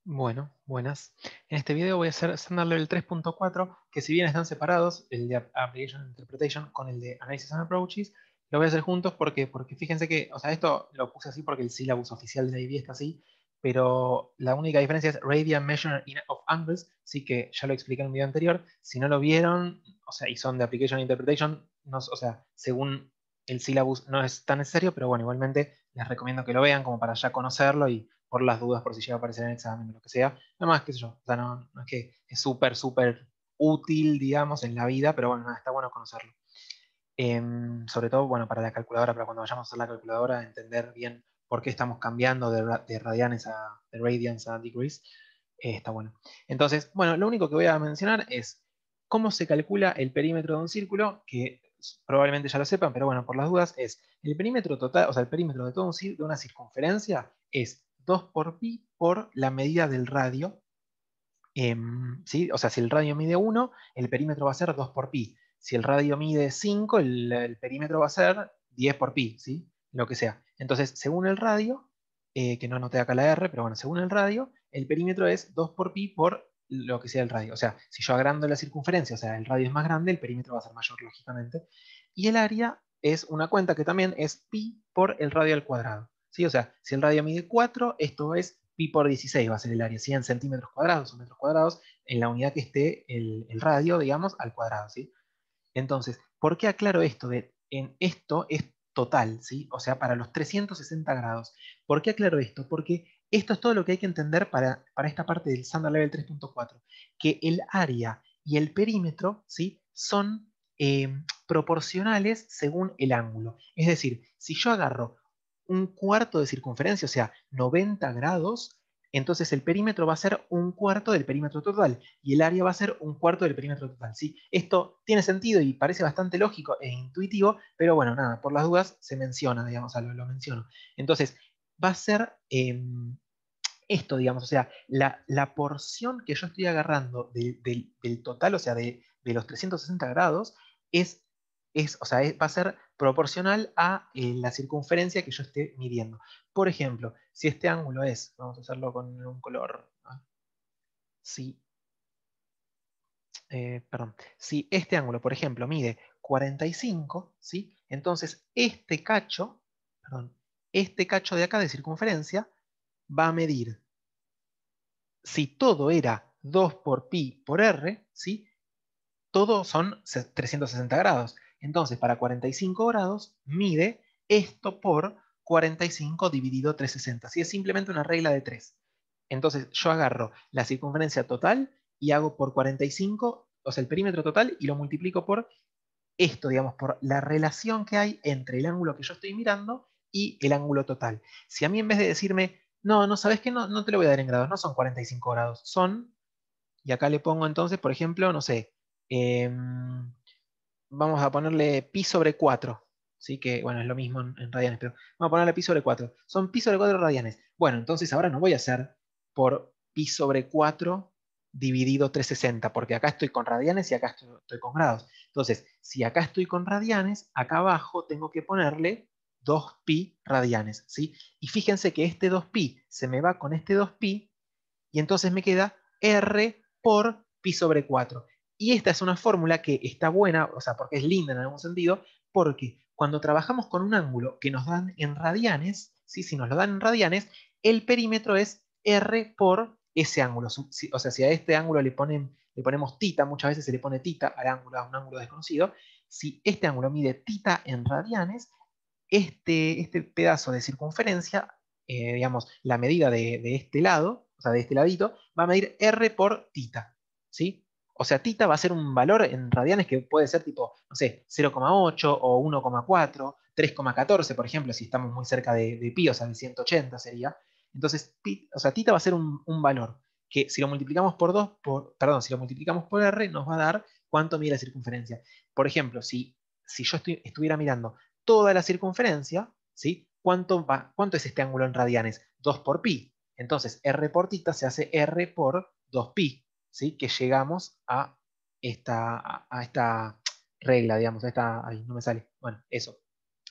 Bueno, buenas. En este video voy a hacer Standard Level 3.4, que si bien están separados, el de Application Interpretation con el de Analysis and Approaches, lo voy a hacer juntos porque fíjense que, o sea, esto lo puse así porque el syllabus oficial de la IB está así, pero la única diferencia es Radian Measure of Angles, sí que ya lo expliqué en un video anterior. Si no lo vieron, o sea, y son de Application Interpretation, no, o sea, según el syllabus no es tan necesario, pero bueno, igualmente les recomiendo que lo vean como para ya conocerlo y por las dudas, por si llega a aparecer en el examen o lo que sea. Nada más, qué sé yo. O sea, no es que es súper, súper útil, digamos, en la vida, pero bueno, nada, está bueno conocerlo. Sobre todo, bueno, para la calculadora, para cuando vayamos a hacer la calculadora, entender bien por qué estamos cambiando de radianes de radians a degrees, está bueno. Entonces, bueno, lo único que voy a mencionar es cómo se calcula el perímetro de un círculo, que probablemente ya lo sepan, pero bueno, por las dudas, es el perímetro total, o sea, el perímetro de, todo de una circunferencia es 2 por pi por la medida del radio. ¿Sí? O sea, si el radio mide 1, el perímetro va a ser 2 por pi. Si el radio mide 5, el perímetro va a ser 10 por pi, ¿sí? Lo que sea. Entonces, según el radio, que no anoté acá la R, pero bueno, según el radio, el perímetro es 2 por pi por lo que sea el radio. O sea, si yo agrando la circunferencia, o sea, el radio es más grande, el perímetro va a ser mayor, lógicamente. Y el área es una cuenta que también es pi por el radio al cuadrado. ¿Sí? O sea, si el radio mide 4, esto es pi por 16 va a ser el área, 100 centímetros cuadrados o metros cuadrados en la unidad que esté el radio, digamos, al cuadrado, ¿sí? Entonces, ¿por qué aclaro esto? En esto es total, ¿sí? O sea, para los 360 grados. ¿Por qué aclaro esto? Porque esto es todo lo que hay que entender para esta parte del Standard Level 3.4, que el área y el perímetro, ¿sí? Son proporcionales según el ángulo. Es decir, si yo agarro un cuarto de circunferencia, o sea, 90 grados, entonces el perímetro va a ser un cuarto del perímetro total y el área va a ser un cuarto del perímetro total, ¿sí? Esto tiene sentido y parece bastante lógico e intuitivo, pero bueno, nada, por las dudas se menciona, digamos, lo menciono. Entonces, va a ser esto, digamos, o sea, la porción que yo estoy agarrando del total, o sea, de los 360 grados, es, o sea, va a ser proporcional a la circunferencia que yo esté midiendo. Por ejemplo, si este ángulo es, vamos a hacerlo con un color, ¿no? Si, perdón, si este ángulo, por ejemplo, mide 45, ¿sí? Entonces perdón, este cacho de acá de circunferencia va a medir, si todo era 2 por pi por r, ¿sí? Todo son 360 grados. Entonces, para 45 grados, mide esto por 45 dividido 360. ¿Sí? Es simplemente una regla de 3. Entonces, yo agarro la circunferencia total y hago por 45, o sea, el perímetro total, y lo multiplico por esto, digamos, por la relación que hay entre el ángulo que yo estoy mirando y el ángulo total. Si a mí en vez de decirme, no, no, ¿sabes qué? No, no te lo voy a dar en grados, no son 45 grados, son, y acá le pongo entonces, por ejemplo, no sé, vamos a ponerle pi sobre 4, ¿sí? Que, bueno, es lo mismo en radianes, pero vamos a ponerle pi sobre 4. Son pi sobre 4 radianes. Bueno, entonces ahora no voy a hacer por pi sobre 4 dividido 360, porque acá estoy con radianes y acá estoy con grados. Entonces, si acá estoy con radianes, acá abajo tengo que ponerle 2pi radianes, ¿sí? Y fíjense que este 2pi se me va con este 2pi y entonces me queda R por pi sobre 4. Y esta es una fórmula que está buena, o sea, porque es linda en algún sentido, porque cuando trabajamos con un ángulo que nos dan en radianes, ¿sí? Si nos lo dan en radianes, el perímetro es R por ese ángulo. O sea, si a este ángulo le ponemos tita, muchas veces se le pone tita al ángulo, a un ángulo desconocido. Si este ángulo mide tita en radianes, este pedazo de circunferencia, digamos, la medida de este lado, o sea, de este ladito, va a medir R por tita, ¿sí? O sea, tita va a ser un valor en radianes que puede ser tipo, no sé, 0,8 o 1,4, 3,14, por ejemplo, si estamos muy cerca de pi, o sea, de 180 sería. Entonces, o sea, tita va a ser un valor que si lo multiplicamos por 2, perdón, si lo multiplicamos por R, nos va a dar cuánto mide la circunferencia. Por ejemplo, si yo estuviera mirando toda la circunferencia, ¿sí? ¿Cuánto es este ángulo en radianes? 2 por pi. Entonces, R por tita se hace R por 2pi, ¿sí? Que llegamos a esta regla, digamos, a esta, ay, no me sale, bueno, eso.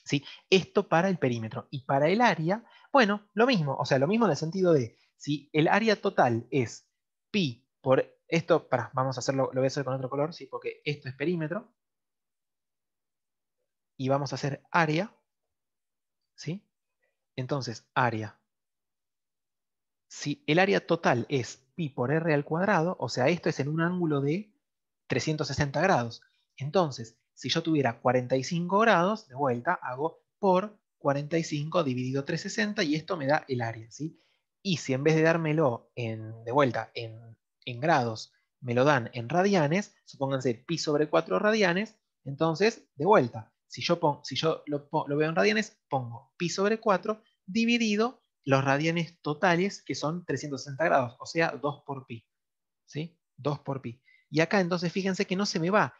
¿Sí? Esto para el perímetro. Y para el área, bueno, lo mismo, o sea, lo mismo en el sentido de, Si el área total es pi por esto, vamos a hacerlo, lo voy a hacer con otro color, ¿sí? Porque esto es perímetro, y vamos a hacer área, ¿sí? Entonces, área. Si el área total es pi por r al cuadrado, o sea, esto es en un ángulo de 360 grados. Entonces, si yo tuviera 45 grados, de vuelta, hago por 45 dividido 360 y esto me da el área, ¿sí? Y si en vez de dármelo de vuelta en grados, me lo dan en radianes, supónganse pi sobre 4 radianes, entonces, de vuelta, si yo lo veo en radianes, pongo pi sobre 4 dividido los radianes totales, que son 360 grados, o sea, 2 por pi, ¿sí? 2 por pi. Y acá entonces fíjense que no se me va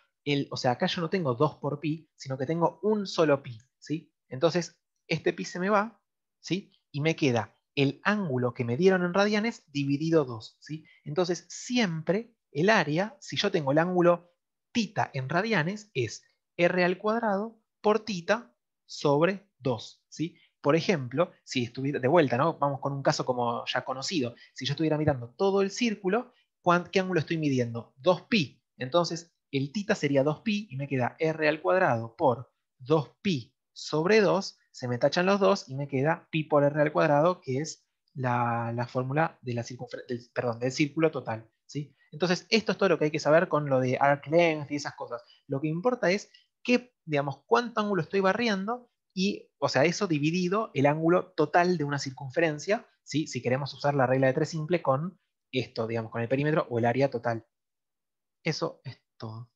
o sea, acá yo no tengo 2 por pi, sino que tengo un solo pi, ¿sí? Entonces, este pi se me va, ¿sí? Y me queda el ángulo que me dieron en radianes dividido 2, ¿sí? Entonces, siempre el área, si yo tengo el ángulo tita en radianes, es r al cuadrado por tita sobre 2, ¿sí? Por ejemplo, si estuviera de vuelta, ¿no? Vamos con un caso como ya conocido. Si yo estuviera mirando todo el círculo, ¿qué ángulo estoy midiendo? 2pi. Entonces, el tita sería 2pi y me queda r al cuadrado por 2pi sobre 2. Se me tachan los dos y me queda pi por r al cuadrado, que es la fórmula de del círculo total, ¿sí? Entonces, esto es todo lo que hay que saber con lo de arc length y esas cosas. Lo que importa es digamos, cuánto ángulo estoy barriendo y, o sea, eso dividido el ángulo total de una circunferencia, ¿sí? Si queremos usar la regla de 3 simple con esto, digamos, con el perímetro o el área total. Eso es todo.